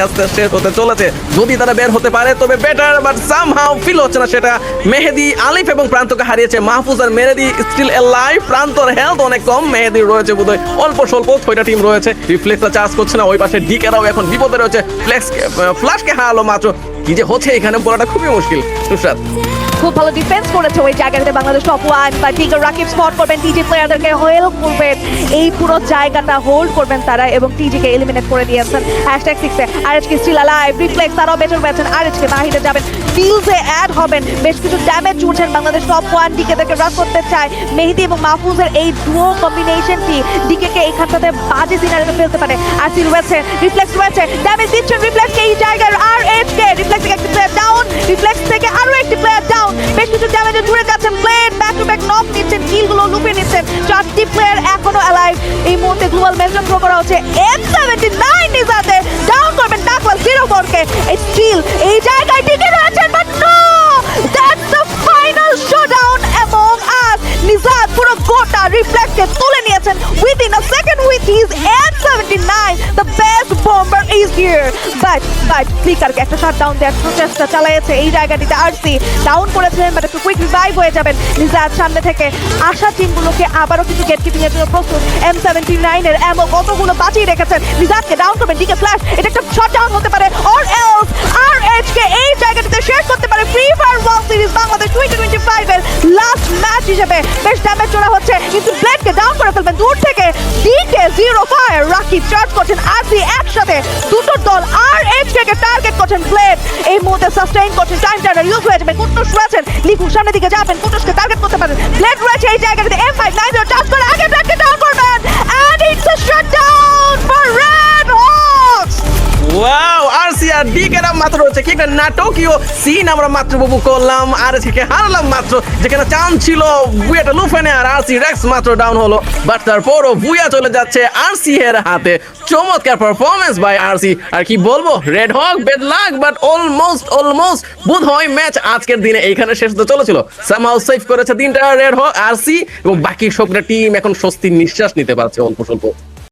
আস্তে শেষ হতে চলেছে। যদি তারা বের হতে পারে তবে বেটার, বাট সামহাউ ফিল হচ্ছে না সেটা। মেহেদি, আলিফ এবং প্রান্তকে হারিয়েছে মাহফুজ আর মেহেদি স্টিল এলাইভ। প্রান্তর হেলথ অনেক কম, মেহেদির রয়েছে বোধহয় অল্প স্বল্প। 6টা টিম রয়েছে, রিফ্লেক্সটা চার্জ করছে না। ওই পাশে ডিকেরাও এখন বিপদে রয়েছে, ফ্ল্যাশকে হারালো মাত্র। কি যে হচ্ছে এখানে বলাটা খুবই মুশকিল। নুসরাত খুব ভালো ডিফেন্স করেছে ওই জায়গাটাতে বাংলাদেশ টপ ওয়ান, বা টিকে রাকিব স্পট করবেন, টিজি প্লেয়ারদেরকে হেল্প করবেন, এই পুরো জায়গাটা হোল্ড করবেন তারা এবং টিজিকে এলিমিনেট করে দিয়েছেন। #6 আরএচকে স্টিল অ্যালাইভ, রিফ্লেক্স তারাও বেটার পেয়েছেন। আরএচকে বাহিরে যাবেন, ফিল্ডে অ্যাড হবেন, বেশ কিছু ড্যামেজ জুড়ছেন বাংলাদেশ টপ ওয়ান। ডিকেদেরকে রাশ করতে চায় মেহেদি এবং মাহফুজের এই ডুও কম্বিনেশনটি ডিকেকে এখানটাতে বাজে সিনারিতে ফেলতে পারে। আরসি রয়েছে, রিফ্লেক্স রয়েছে, ড্যামেজ দিচ্ছেন রিফ্লেক্সকে এই জায়গায়। আরএচকে রিফ্লেক্স থেকে একটি প্লেয়ার ডাউন, রিফ্লেক্স থেকে আরো একটি প্লেয়ার ডাউন, বেশ কিছু ড্যামেজে জুড়ে যাচ্ছেন। Blade back to back knock নিচ্ছেন, কিলগুলো লুপে নিচ্ছেন। 4টি প্লেয়ার এখনো অ্যালাইভ। এই মুহূর্তে গ্লোবাল মেনশন থ্রো করা হচ্ছে। M79 নিজাতে ডাউন করবেন টাকওয়াল 04কে। এই স্টিল এই জায়গায় টিকে রয়েছেন, but no, that's the final showdown এবং আজ নিজাত পুরো গোটা রিফ্লেক্সকে তুলে নিয়েছেন within a second with his M79। The best bomber is here. But ফ্লিকারকে একটা শট ডাউন দেওয়ার প্রচেষ্টা চালাইছে এই জায়গাটিতে। আরসি ডাউন করেছিলেন, বাট একটু কুইক রিভাইভ হয়ে যাবেন নিজাত সামনে থেকে। আশা টিমগুলোকে আবারও কিন্তু গেট কিপিং এর জন্য প্রস্তুত। M79 এর এমো কতগুলো বাঁচিয়ে রেখেছেন। নিজাতকে ডাউন করবেন, ডিকে ফ্ল্যাশ, এটা একটা শট ডাউন হতে পারে, অর এলস আরএচকে এই জায়গাটিতে শেষ করতে পারে free fire world series Bangladesh 2025 এর লাস্ট ম্যাচ হিসেবে। বেশ ড্যামেজ চড়া হচ্ছে, কিন্তু ব্লেডকে ডাউন করে ফেলবেন দূর থেকে। ডিকে 0 ফায়ার, রাকিব চার্জ করছেন, আরসি একসাথে দুটো দল আরএচকে কে টার্গেট করছেন। ব্লেড এই মুহূর্তে সাস্টেইন করছেন, টাইম টার্নার ইউজ হয়ে যাবে। কুটুস রয়েছেন, লিখু সামনের দিকে যাবেন, কুটুসকে টার্গেট করতে পারেন। ব্লেড রয়েছে এই জায়গাটিতে, M590 চার্জ করে আগে ব্লেডকে ডাউন করবেন, and it's a shutdown for red hawks. Wow, RC আর ডিকেরা মাত্র রয়েছে। কি একটা নাটকীয় সিন আমরা মাত্র উপভোগ করলাম। আরএচকে হারালাম মাত্র, যেখানে চান্স ছিল বুয়াটা লুফেনে আর আরসি রেক্স মাত্র ডাউন হলো। বাট তারপরও বুয়া চলে যাচ্ছে আরসি এর হাতে। চমৎকার পারফরমেন্স বাই আরসি। আর কি বলবো, red hawk bad luck, but almost বোধ হয় ম্যাচ আজকের দিনে এইখানে শেষ হতে চলেছিল। সামহাউ সেভ করেছে 3টা রেড হক আরসি, এবং বাকি সবটা টিম এখন স্বস্তির নিঃশ্বাস নিতে পারছে অল্প স্বল্প।